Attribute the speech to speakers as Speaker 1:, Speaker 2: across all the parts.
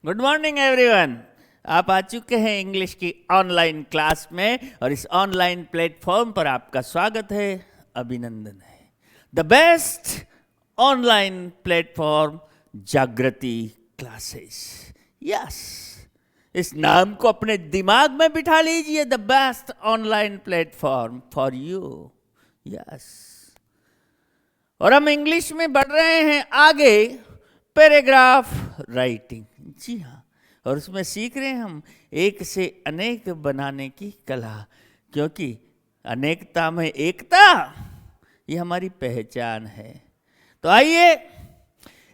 Speaker 1: Good morning everyone. आप आ चुके हैं इंग्लिश की ऑनलाइन क्लास में और इस ऑनलाइन प्लेटफॉर्म पर आपका स्वागत है, अभिनंदन है। द बेस्ट ऑनलाइन प्लेटफॉर्म जागृति क्लासेस। यस, इस नाम को अपने दिमाग में बिठा लीजिए। The best online platform for you. Yes, और हम इंग्लिश में बढ़ रहे हैं आगे, पैराग्राफ राइटिंग। जी हाँ, और उसमें सीख रहे हैं हम एक से अनेक बनाने की कला, क्योंकि अनेकता में एकता, ये हमारी पहचान है। तो आइए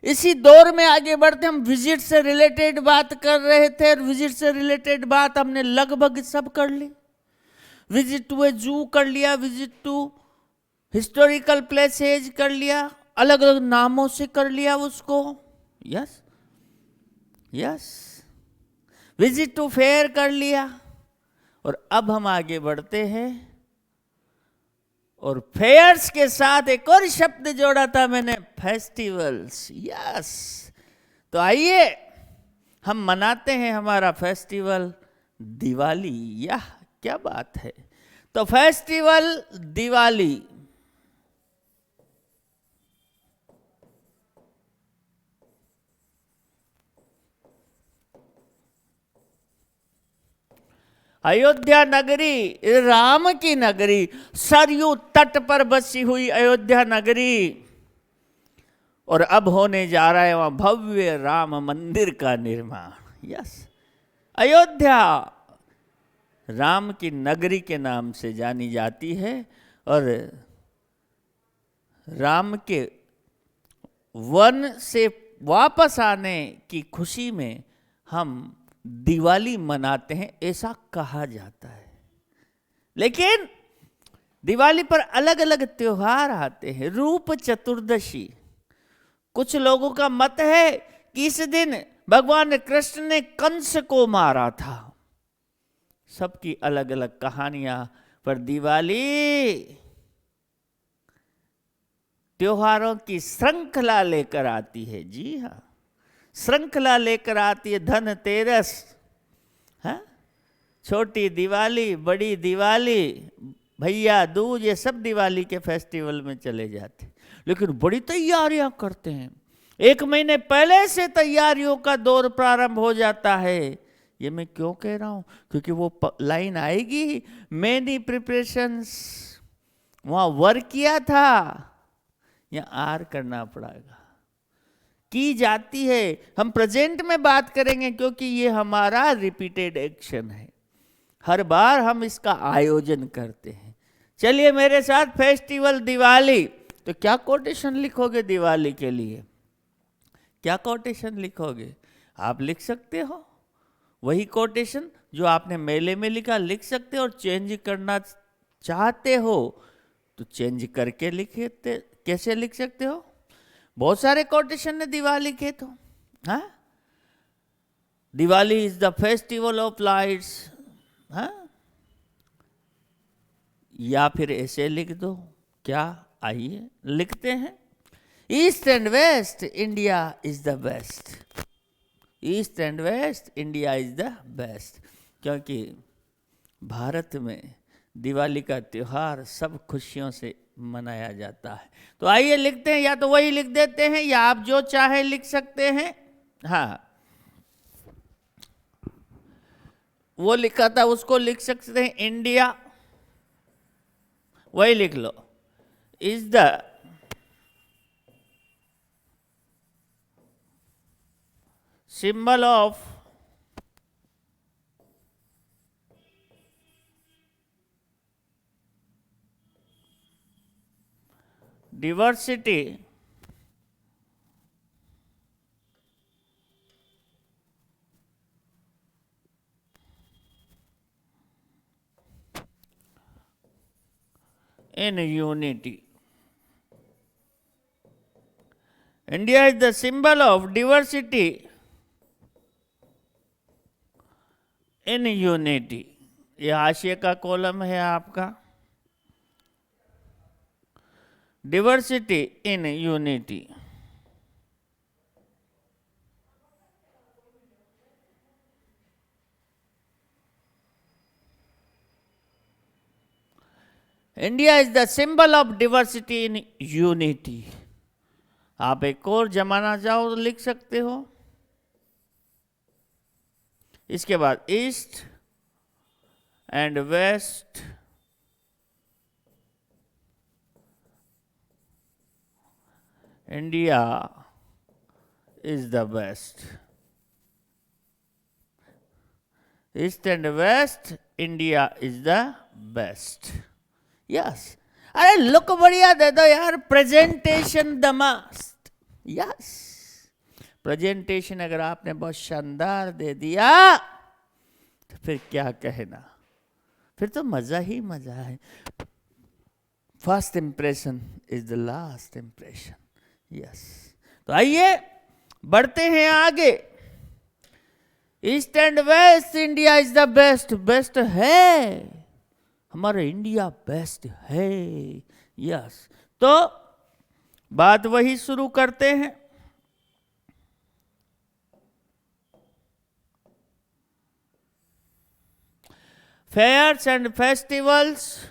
Speaker 1: इसी दौर में आगे बढ़ते। हम विजिट से रिलेटेड बात कर रहे थे और विजिट से रिलेटेड बात हमने लगभग सब कर ली। विजिट टू ए जू कर लिया, विजिट टू हिस्टोरिकल प्लेसेज कर लिया, अलग अलग नामों से कर लिया उसको। Yes yes, visit to fair कर लिया। और अब हम आगे बढ़ते हैं और फेयर्स के साथ एक और शब्द जोड़ा था मैंने, फेस्टिवल्स। यस, तो आइए हम मनाते हैं हमारा फेस्टिवल दिवाली। यह क्या बात है। तो फेस्टिवल दिवाली, अयोध्या नगरी, राम की नगरी, सरयू तट पर बसी हुई अयोध्या नगरी, और अब होने जा रहा है वहां भव्य राम मंदिर का निर्माण। यस, अयोध्या राम की नगरी के नाम से जानी जाती है और राम के वन से वापस आने की खुशी में हम दिवाली मनाते हैं, ऐसा कहा जाता है। लेकिन दिवाली पर अलग अलग त्योहार आते हैं। रूप चतुर्दशी, कुछ लोगों का मत है कि इस दिन भगवान कृष्ण ने कंस को मारा था। सबकी अलग अलग कहानियां, पर दिवाली त्योहारों की श्रृंखला लेकर आती है। जी हाँ, श्रृंखला लेकर आती है। धनतेरस, हाँ, छोटी दिवाली, बड़ी दिवाली, भैया दूज, ये सब दिवाली के फेस्टिवल में चले जाते, लेकिन बड़ी तैयारियां करते हैं। 1 महीने पहले से तैयारियों का दौर प्रारंभ हो जाता है। ये मैं क्यों कह रहा हूं, क्योंकि वो लाइन आएगी, मेनी प्रिपरेशंस, वहां वर्क किया था, या आर करना पड़ेगा, की जाती है। हम प्रेजेंट में बात करेंगे क्योंकि ये हमारा रिपीटेड एक्शन है, हर बार हम इसका आयोजन करते हैं। चलिए मेरे साथ, फेस्टिवल दिवाली। तो क्या कोटेशन लिखोगे दिवाली के लिए? क्या कोटेशन लिखोगे? आप लिख सकते हो वही कोटेशन जो आपने मेले में लिखा, लिख सकते हो। और चेंज करना चाहते हो तो चेंज करके लिखे, कैसे लिख सकते हो? बहुत सारे कोटेशन है दिवाली के। तो हाँ, Diwali is the festival of lights, हाँ, या फिर ऐसे लिख दो। क्या, आइए लिखते हैं। East and waste India is the best. East and waste India is the best, क्योंकि भारत में दिवाली का त्योहार सब खुशियों से मनाया जाता है। तो आइए लिखते हैं, या तो वही लिख देते हैं या आप जो चाहे लिख सकते हैं। हाँ, वो लिखा था उसको लिख सकते हैं, इंडिया, वही लिख लो। Is the symbol of diversity in unity. India is the symbol of diversity in unity. ये हाशिए का कॉलम है आपका, diversity in unity. India is the symbol of diversity in unity. आप एक और जमाना चाहो तो लिख सकते हो। इसके बाद east and waste India is the best. East and waste India is the best. Yes, अरे लुक बढ़िया दे दो यार, presentation the must. Yes, presentation अगर आपने बहुत शानदार दे दिया तो फिर क्या कहना, फिर तो मजा ही मजा है। First impression is the last impression. Yes, तो आइए बढ़ते हैं आगे। East and waste India is the best. Best है, हमारा इंडिया बेस्ट है। यस, तो बात वही शुरू करते हैं। Fairs and festivals,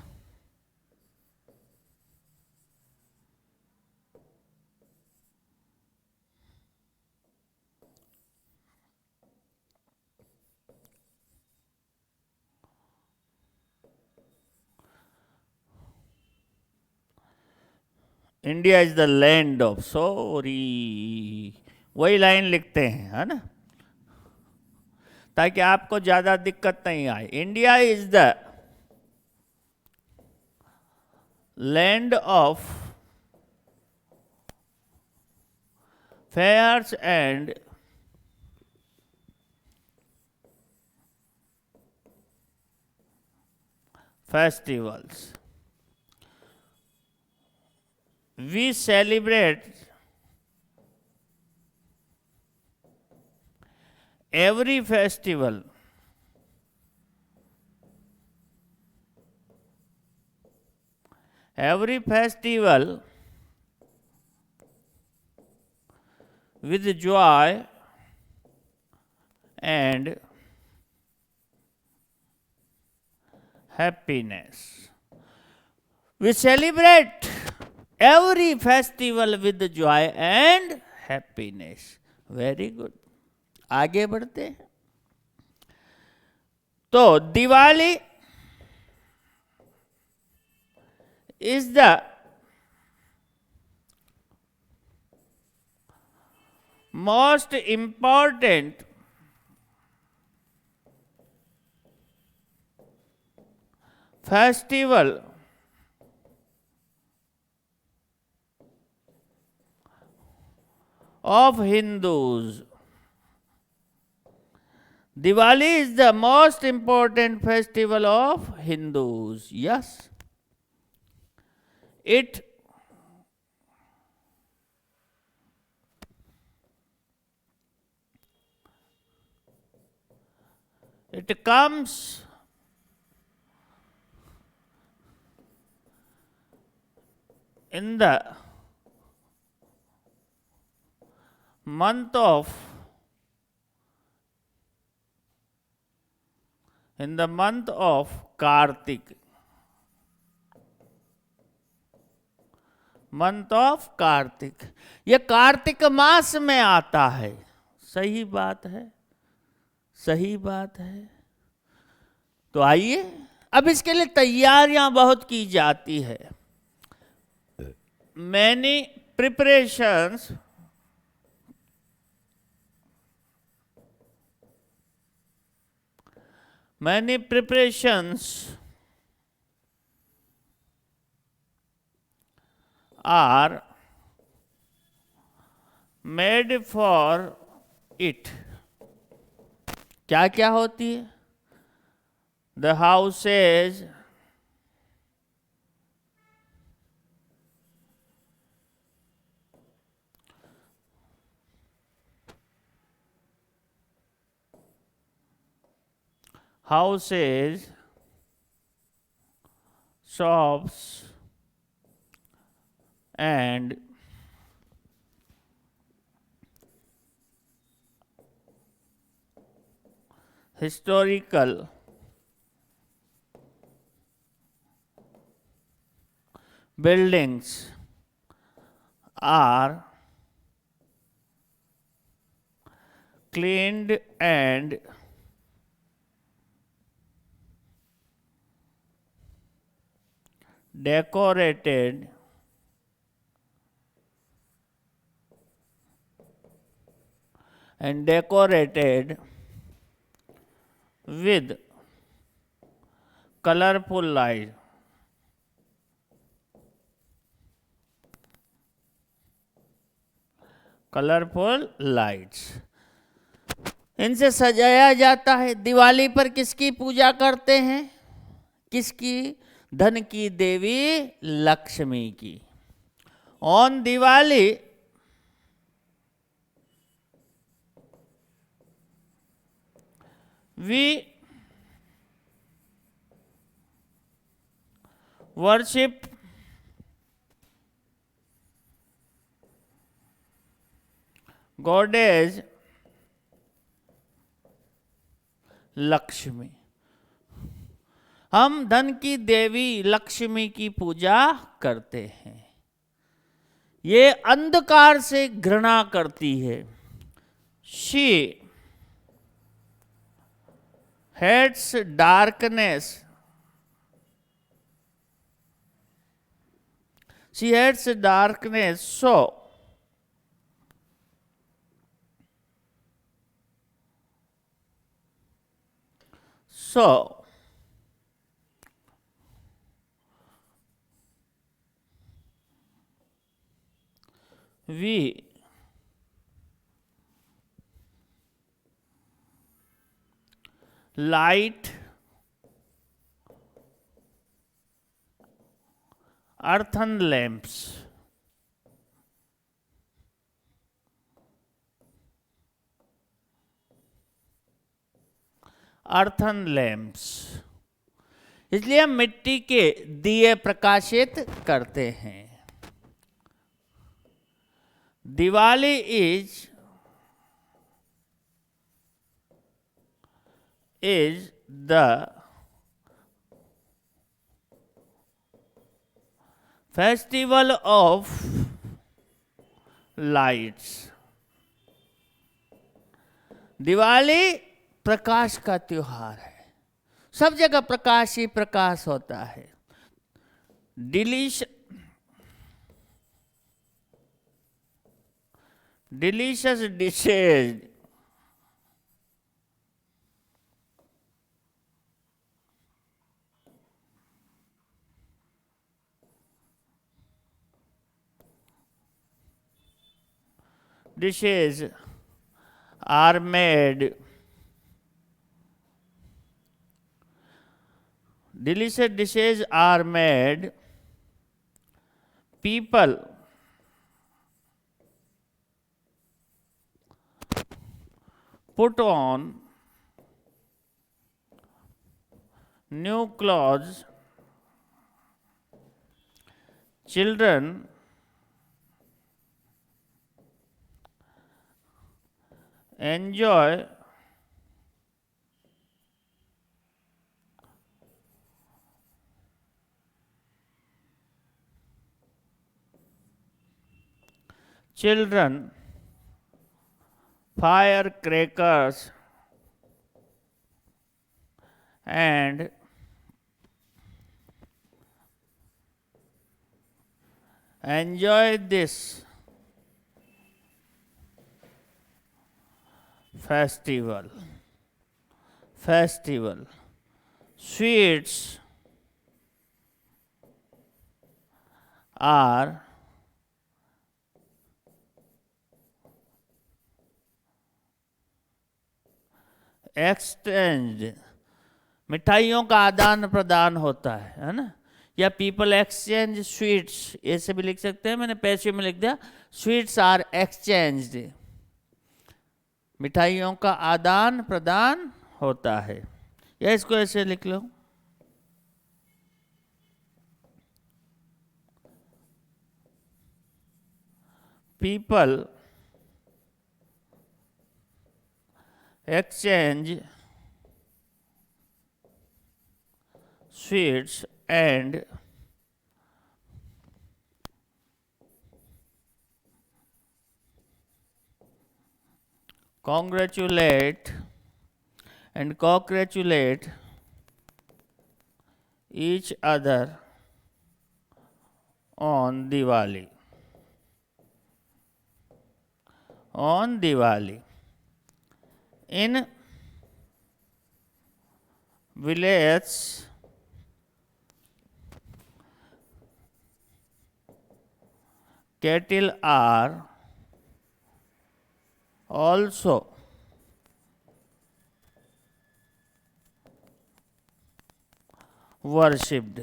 Speaker 1: India is the land of, sorry वही लाइन लिखते हैं, है ना, ताकि आपको ज्यादा दिक्कत नहीं आए। India is the land of fairs and festivals. We celebrate every festival with joy and happiness. We celebrate every festival with joy and happiness. Very good. आगे बढ़ते हैं। तो Diwali is the most important festival of Hindus. Diwali is the most important festival of Hindus. Yes. It comes in the month of Kartik. Month of Kartik, ये कार्तिक मास में आता है। सही बात है, सही बात है। तो आइए, अब इसके लिए तैयारियां बहुत की जाती है। Many preparations are made for it. क्या क्या होती है? The houses shops and historical buildings are cleaned and decorated with colorful light. Colourful lights, इनसे सजाया जाता है। दिवाली पर किसकी पूजा करते हैं? किसकी? धन की देवी लक्ष्मी की। On Diwali we worship goddess Lakshmi. हम धन की देवी लक्ष्मी की पूजा करते हैं। ये अंधकार से घृणा करती है। She hates darkness. She hates darkness, so we light earthen lamps. earthen lamps, इसलिए हम मिट्टी के दिए प्रकाशित करते हैं। Diwali is the festival of lights. Diwali प्रकाश का त्योहार है। सब जगह प्रकाश ही प्रकाश होता है। delicious dishes are made. Delicious dishes are made. People put on new clothes. Children enjoy firecrackers and enjoy this festival. Sweets are exchanged. मिठाइयों का आदान प्रदान होता है ना। या पीपल एक्सचेंज स्वीट्स, ऐसे भी लिख सकते हैं। मैंने पैसे में लिख दिया स्वीट्स आर एक्सचेंज्ड। मिठाइयों का आदान प्रदान होता है, या इसको ऐसे लिख लो। People exchange sweets and congratulate and congratulate each other on Diwali. On Diwali. In village, cattle are also worshipped.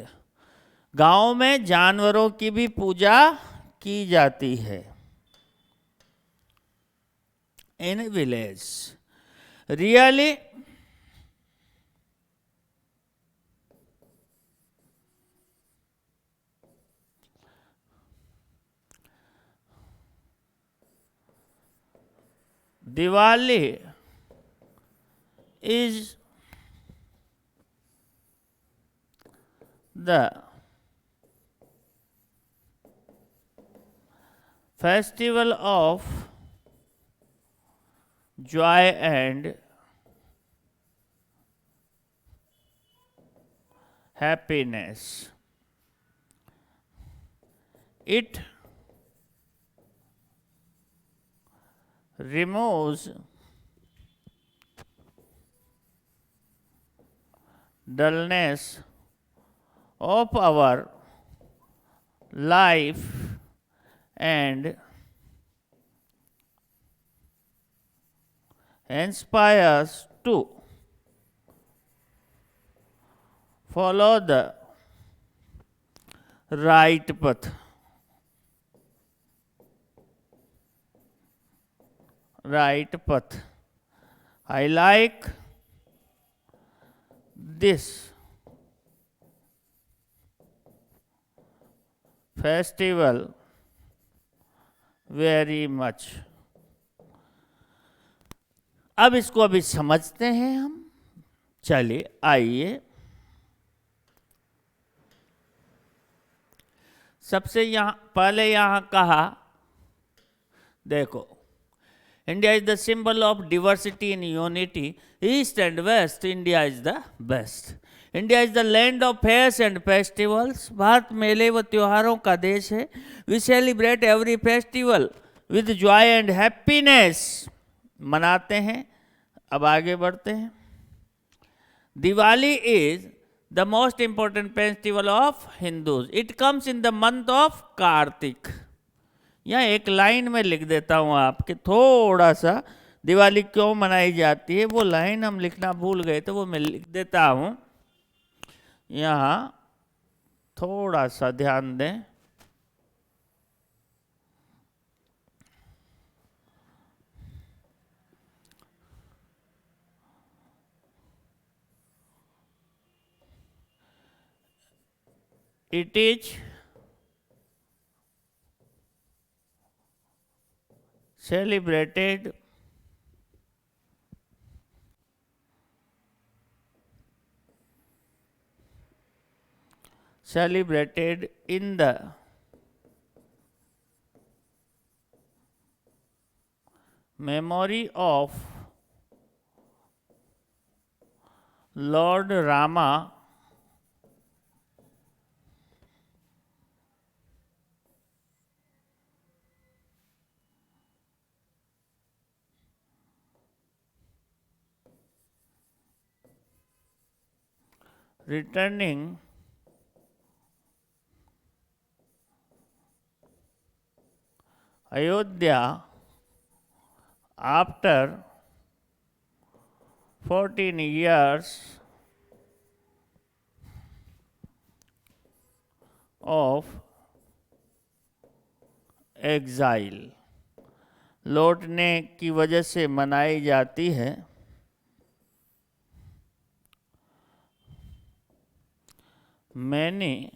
Speaker 1: गांव में जानवरों की भी पूजा की जाती है. In village. Really? Diwali is the festival of joy and happiness. It removes dullness of our life and inspires to follow the right path. Right path. I like this festival very much. अब इसको अभी समझते हैं हम. चलिए आइए. सबसे पहले यहां कहा, देखो, India is the symbol of diversity and unity. East and West, India is the best. India is the land of fairs and festivals. Bharat मेले व त्योहारों का देश है. We celebrate every festival with joy and happiness. मनाते हैं. अब आगे बढ़ते हैं. Diwali is the most important festival of Hindus. It comes in the month of Kartik. यहाँ एक लाइन में लिख देता हूँ आपके, थोड़ा सा दिवाली क्यों मनाई जाती है वो लाइन हम लिखना भूल गए, तो वो मैं लिख देता हूँ. यहाँ थोड़ा सा ध्यान दें. It is celebrated in the memory of Lord Rama returning Ayodhya after 14 years of exile. लौटने की वजह से मनाई जाती है. Many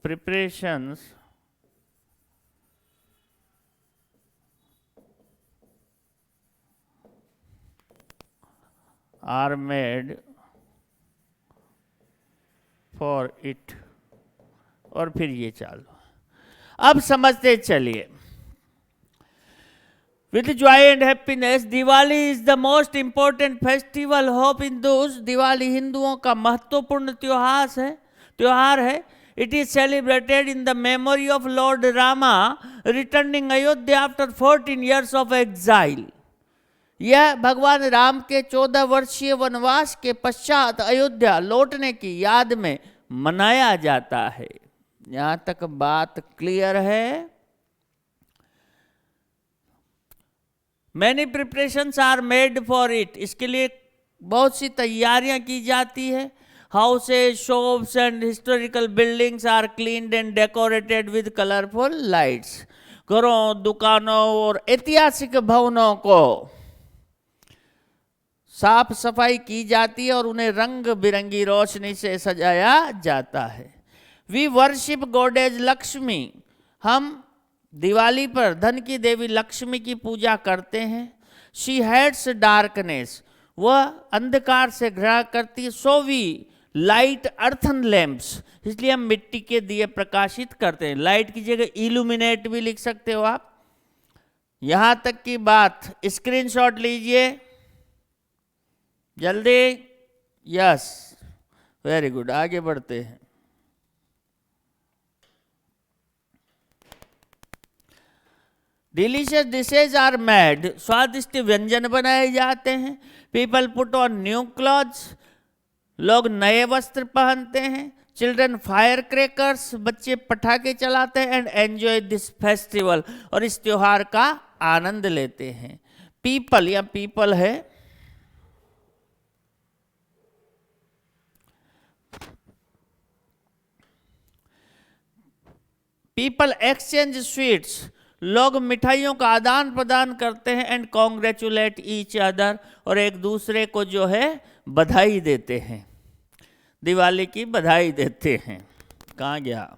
Speaker 1: preparations are made for it. और फिर ये चालू. अब समझते चलिए. With joy and happiness, Diwali is the most important festival of Hindus. Diwali हिंदुओं का महत्वपूर्ण त्योहार है. It is celebrated in the memory of Lord Rama returning Ayodhya after 14 years of exile. यह भगवान राम के 14 वर्षीय वनवास के पश्चात अयोध्या लौटने की याद में मनाया जाता है. यहां तक बात क्लियर है. Many preparations are made for it. इसके लिए बहुत सी तैयारियां की जाती है. Houses, shops and historical buildings are cleaned and decorated with colorful lights. घरों, दुकानों और ऐतिहासिक भवनों को साफ सफाई की जाती है और उन्हें रंग बिरंगी रोशनी से सजाया जाता है. We worship goddess Lakshmi. हम दिवाली पर धन की देवी लक्ष्मी की पूजा करते हैं. She hates darkness. वह अंधकार से घृणा करती है. So we light earthen lamps. इसलिए हम मिट्टी के दिए प्रकाशित करते हैं. लाइट की जगह इल्यूमिनेट भी लिख सकते हो आप. यहां तक की बात स्क्रीनशॉट लीजिए जल्दी. Yes, very good. आगे बढ़ते हैं. Delicious dishes are made. स्वादिष्ट व्यंजन बनाए जाते हैं. People put on new clothes. लोग नए वस्त्र पहनते हैं. Children firecrackers. बच्चे पटाखे चलाते हैं. And enjoy this festival. और इस त्योहार का आनंद लेते हैं. पीपल या पीपल है. People exchange sweets. लोग मिठाइयों का आदान प्रदान करते हैं. And congratulate each other. और एक दूसरे को जो है बधाई देते हैं. दिवाली की बधाई देते हैं. कहाँ गया?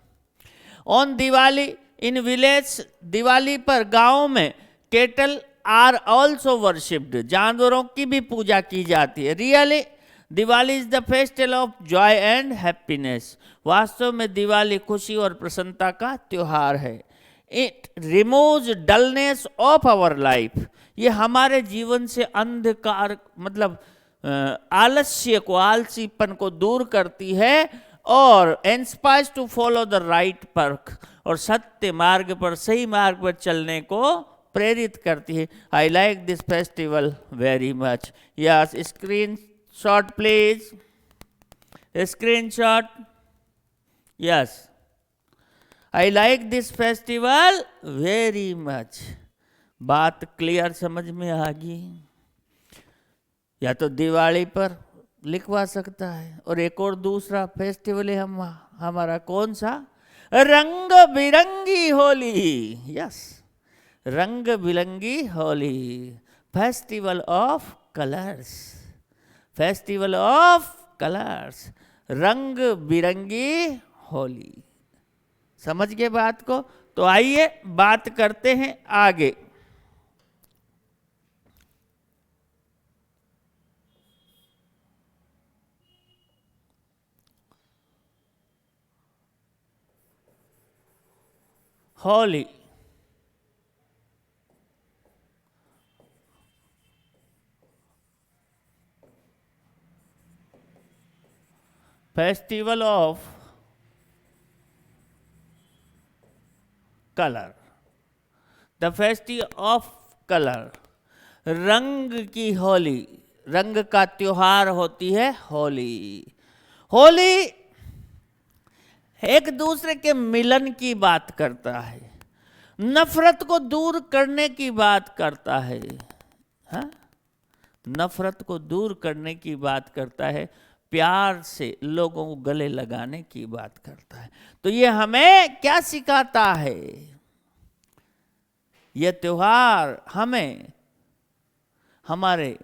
Speaker 1: On Diwali in village. Diwali पर गांव में केटल आर ऑल्सो वर्शिप्ड. जानवरों की भी पूजा की जाती है. Really Diwali is the festival of joy and happiness. वास्तव में दिवाली खुशी और प्रसन्नता का त्योहार है. It removes dullness of our life. ये हमारे जीवन से अंधकार मतलब आलस्य को, आलसीपन को दूर करती है. और inspires to follow the right path. और सत्य मार्ग पर, सही मार्ग पर चलने को प्रेरित करती है. I like this festival very much. Yes, screen shot please. Screen shot. Yes, I like this festival very much. बात क्लियर समझ में आ गई? या तो दिवाली पर लिखवा सकता है. और एक और दूसरा फेस्टिवल है हमारा कौन सा? रंग बिरंगी होली. यस, रंग बिरंगी Holi. Festival of colours. Festival of colours. रंग बिरंगी होली. समझ गए बात को? तो आइए बात करते हैं आगे. Holi. Festival of colour. The festival of colour. रंग की होली. रंग का त्योहार होती है होली. होली एक दूसरे के मिलन की बात करता है. नफरत को दूर करने की बात करता है. हाँ? नफरत को दूर करने की बात करता है. प्यार से लोगों को गले लगाने की बात करता है. तो ये हमें क्या सिखाता है? ये त्योहार हमें हमारे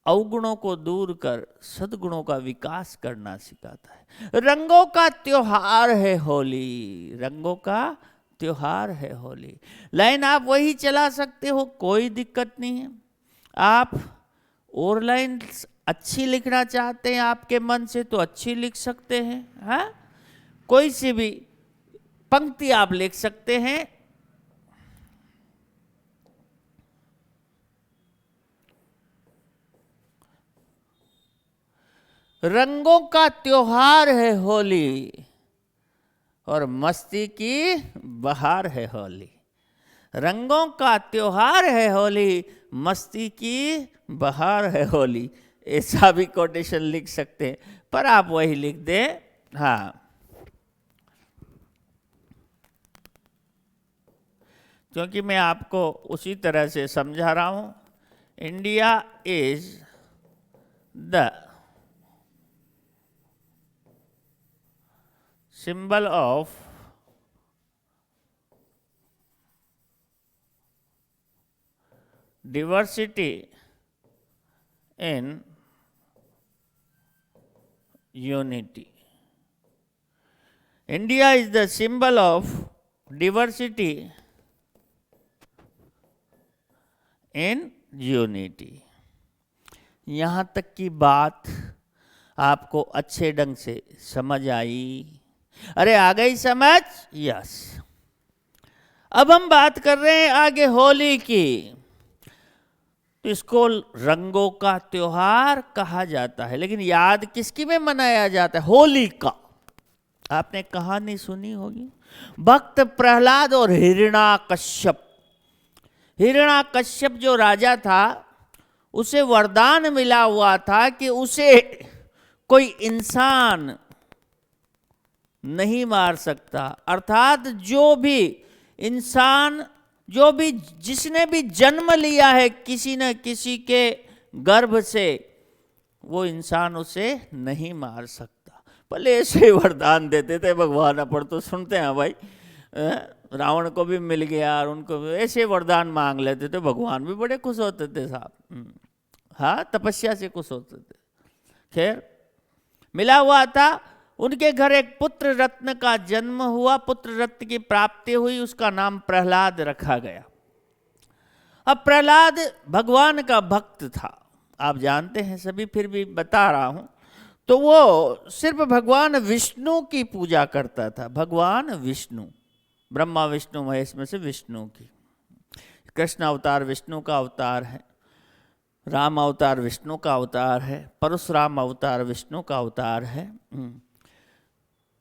Speaker 1: अवगुणों को दूर कर सद्गुणों का विकास करना सिखाता है. रंगों का त्योहार है होली. रंगों का त्योहार है होली. लाइन आप वही चला सकते हो, कोई दिक्कत नहीं है. आप और लाइन अच्छी लिखना चाहते हैं आपके मन से तो अच्छी लिख सकते हैं. हाँ, कोई सी भी पंक्ति आप लिख सकते हैं. रंगों का त्योहार है होली और मस्ती की बहार है होली। रंगों का त्योहार है होली, मस्ती की बहार है होली। ऐसा भी कोटेशन लिख सकते हैं, पर आप वही लिख दें। हाँ, क्योंकि मैं आपको उसी तरह से समझा रहा हूं। India is the symbol of diversity in unity. India is the symbol of diversity in unity. यहाँ तक की बात आपको अच्छे ढंग से समझ आई? अरे आ गई समझ? यस। अब हम बात कर रहे हैं आगे होली की। तो इसको रंगों का त्योहार कहा जाता है, लेकिन याद किसकी में मनाया जाता है? होली का। आपने कहानी सुनी होगी, भक्त प्रहलाद और हिरण्याकश्यप। हिरण्याकश्यप जो राजा था, उसे वरदान मिला हुआ था कि उसे कोई इंसान नहीं मार सकता। अर्थात जो भी इंसान, जो भी जिसने भी जन्म लिया है किसी न किसी के गर्भ से, वो इंसान उसे नहीं मार सकता। भले ऐसे वरदान देते थे भगवान, अपन तो सुनते हैं भाई, रावण को भी मिल गया और उनको भी ऐसे वरदान मांग लेते थे, भगवान भी बड़े खुश होते थे साहब। हाँ, तपस्या से खुश होते थे। खैर, मिला हुआ था। उनके घर एक पुत्र रत्न का जन्म हुआ, पुत्र रत्न की प्राप्ति हुई, उसका नाम प्रहलाद रखा गया। अब प्रहलाद भगवान का भक्त था, आप जानते हैं सभी, फिर भी बता रहा हूं। तो वो सिर्फ भगवान विष्णु की पूजा करता था। भगवान विष्णु, ब्रह्मा विष्णु महेश में से विष्णु की। कृष्ण अवतार विष्णु का अवतार है, राम अवतार विष्णु का अवतार है, परशुराम अवतार विष्णु का अवतार है।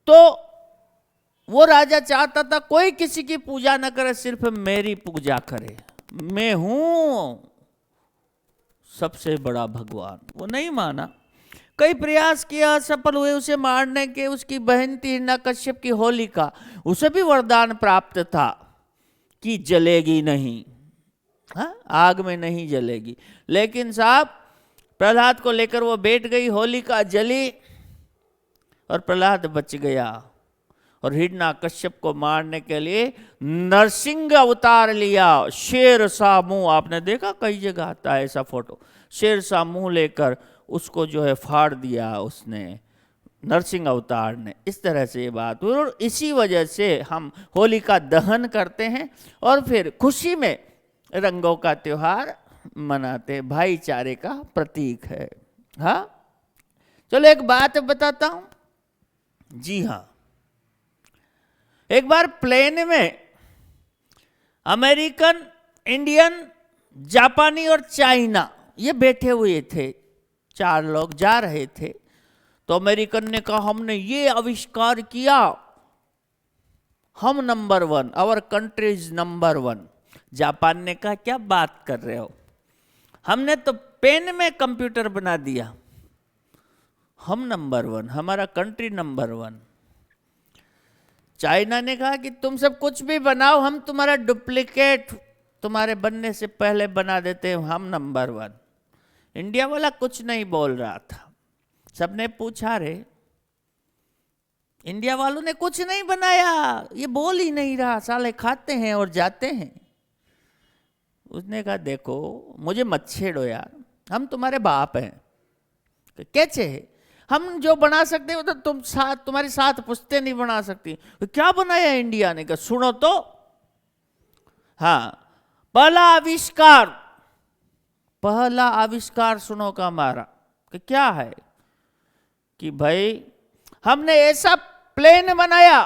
Speaker 1: तो वो राजा चाहता था कोई किसी की पूजा न करे, सिर्फ मेरी पूजा करे, मैं हूं सबसे बड़ा भगवान। वो नहीं माना, कई प्रयास किया, सफल हुए उसे मारने के। उसकी बहन थी हिरण्याकश्यप की होलिका, उसे भी वरदान प्राप्त था कि जलेगी नहीं, हाँ, आग में नहीं जलेगी। लेकिन साहब, प्रहलाद को लेकर वो बैठ गई, होलिका जली और प्रहलाद बच गया। और हिरण्याकश्यप को मारने के लिए नरसिंह अवतार लिया। शेर सा मुंह, आपने देखा कई जगह आता है ऐसा फोटो, शेर सा मुंह लेकर उसको जो है फाड़ दिया उसने, नरसिंह अवतार ने। इस तरह से ये बात हुई और इसी वजह से हम होली का दहन करते हैं और फिर खुशी में रंगों का त्योहार मनाते हैं, भाईचारे का प्रतीक है। हाँ, चलो एक बात बताता हूं। जी हाँ, एक बार प्लेन में अमेरिकन, इंडियन, जापानी और चाइना ये बैठे हुए थे, 4 लोग जा रहे थे। तो अमेरिकन ने कहा हमने ये आविष्कार किया, हम number 1, our country is number 1। Japan ने कहा क्या बात कर रहे हो, हमने तो पेन में कंप्यूटर बना दिया, हम नंबर 1, हमारा कंट्री नंबर 1। चाइना ने कहा कि तुम सब कुछ भी बनाओ, हम तुम्हारा डुप्लीकेट तुम्हारे बनने से पहले बना देते हैं, हम नंबर 1। इंडिया वाला कुछ नहीं बोल रहा था। सबने पूछा रे, इंडिया वालों ने कुछ नहीं बनाया, ये बोल ही नहीं रहा, साले खाते हैं और जाते हैं। उसने कहा देखो, मुझे मत छेड़ो यार, हम तुम्हारे बाप हैं। कैसे है, हम जो बना सकते हो तो तुम्हारे साथ पुश्ते नहीं बना सकती। तो क्या बनाया इंडिया ने? कहा सुनो तो। हाँ, पहला आविष्कार सुनो का हमारा कि क्या है कि भाई हमने ऐसा प्लेन बनाया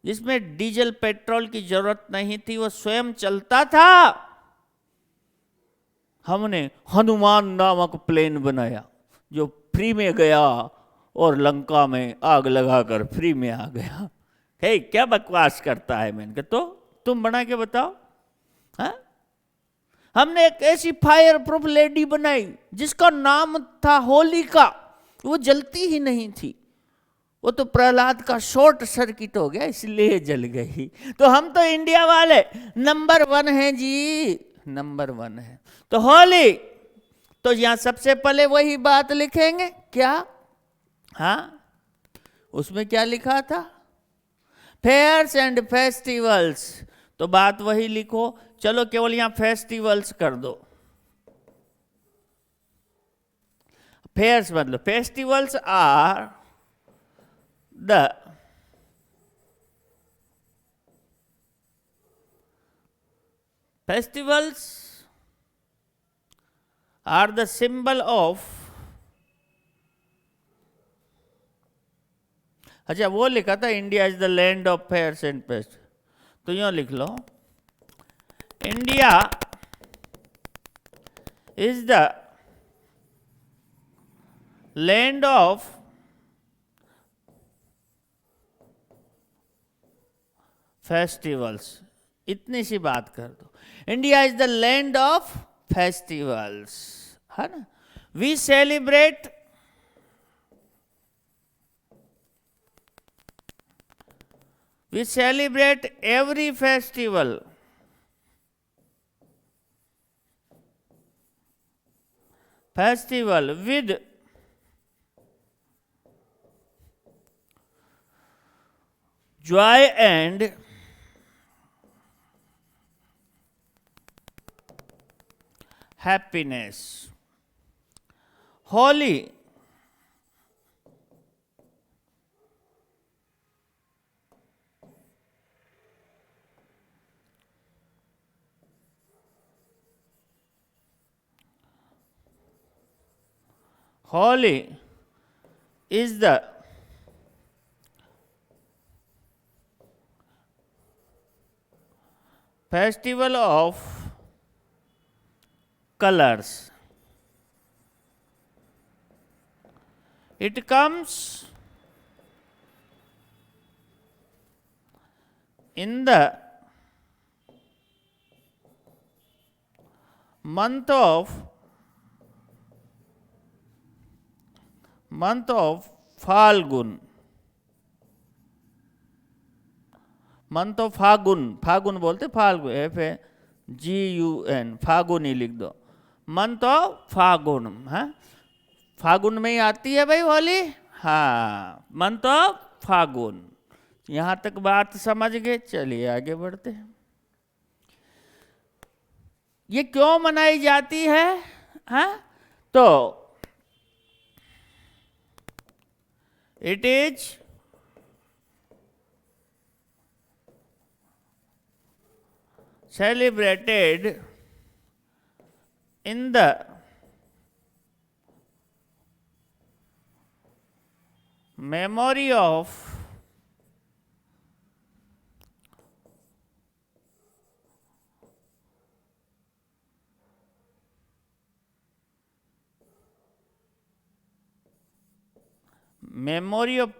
Speaker 1: जिसमें डीजल पेट्रोल की जरूरत नहीं थी, वो स्वयं चलता था। हमने हनुमान नामक प्लेन बनाया जो फ्री में गया और लंका में आग लगाकर फ्री में आ गया। हे क्या बकवास करता है। मैंने कहा तो तुम बना के बताओ। हाँ, हमने एक ऐसी फायर प्रूफ लेडी बनाई जिसका नाम था होलिका, वो जलती ही नहीं थी। वो तो प्रहलाद का शॉर्ट सर्किट हो गया इसलिए जल गई। तो हम तो इंडिया वाले नंबर 1 हैं जी, नंबर 1 है। तो होली, तो यहां सबसे पहले वही बात लिखेंगे क्या? हाँ, उसमें क्या लिखा था? फेयर्स एंड फेस्टिवल्स, तो बात वही लिखो। चलो केवल यहां फेस्टिवल्स कर दो। फेयर्स मतलब festivals are the festivals are the symbol of, अच्छा वो लिखा था India is the land of fairs and fest, तो यूं लिख लो India is the land of festivals. इतनी सी बात कर दो, India is the land of festivals, है ना। We celebrate every festival with joy and happiness. Holi is the festival of colors. It comes in the month of Falgun. Month of Phagun, Phagun बोलते Phalgun, FAGUN, फागुन ही लिख दो। मंथ ऑफ फागुन, है फागुन में ही आती है भाई होली। हाँ, मंथ ऑफ फागुन। यहां तक बात समझ गए? चलिए आगे बढ़ते हैं। ये क्यों मनाई जाती है? हाँ, तो it is celebrated in the memory of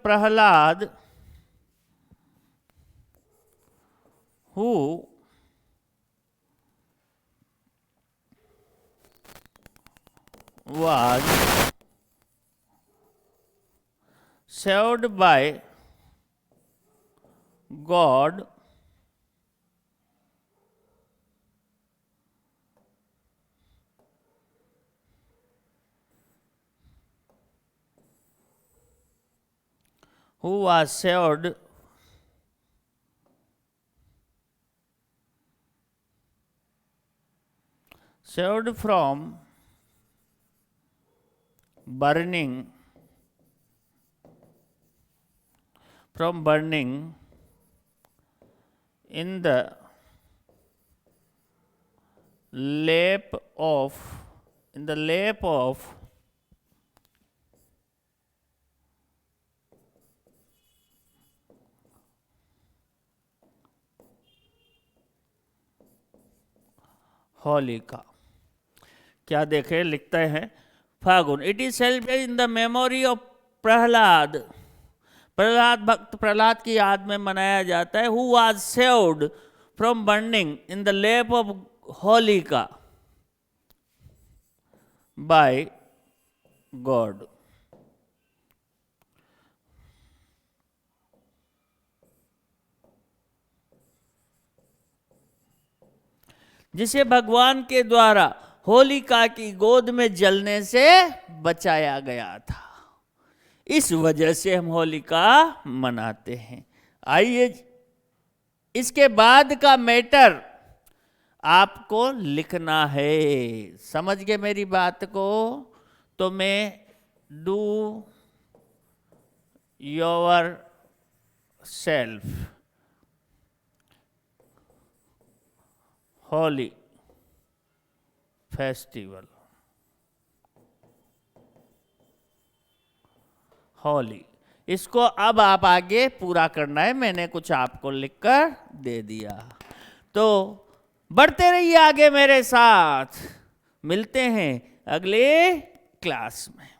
Speaker 1: Prahlad, who was saved by God who was saved from burning in the lap of Holika. क्या देखे लिखते हैं, Phagun. It is celebrated in the memory of Prahlad. Prahlad भक्त प्रहलाद की याद में मनाया जाता है। Who was saved from burning in the lap of Holika by God. जिसे भगवान के द्वारा होलिका की गोद में जलने से बचाया गया था। इस वजह से हम होलिका मनाते हैं। आइए इसके बाद का मैटर आपको लिखना है। समझ गए मेरी बात को? तो मैं do your self Holi festival, Holi, इसको अब आप आगे पूरा करना है। मैंने कुछ आपको लिखकर दे दिया, तो बढ़ते रहिए आगे मेरे साथ। मिलते हैं अगले क्लास में।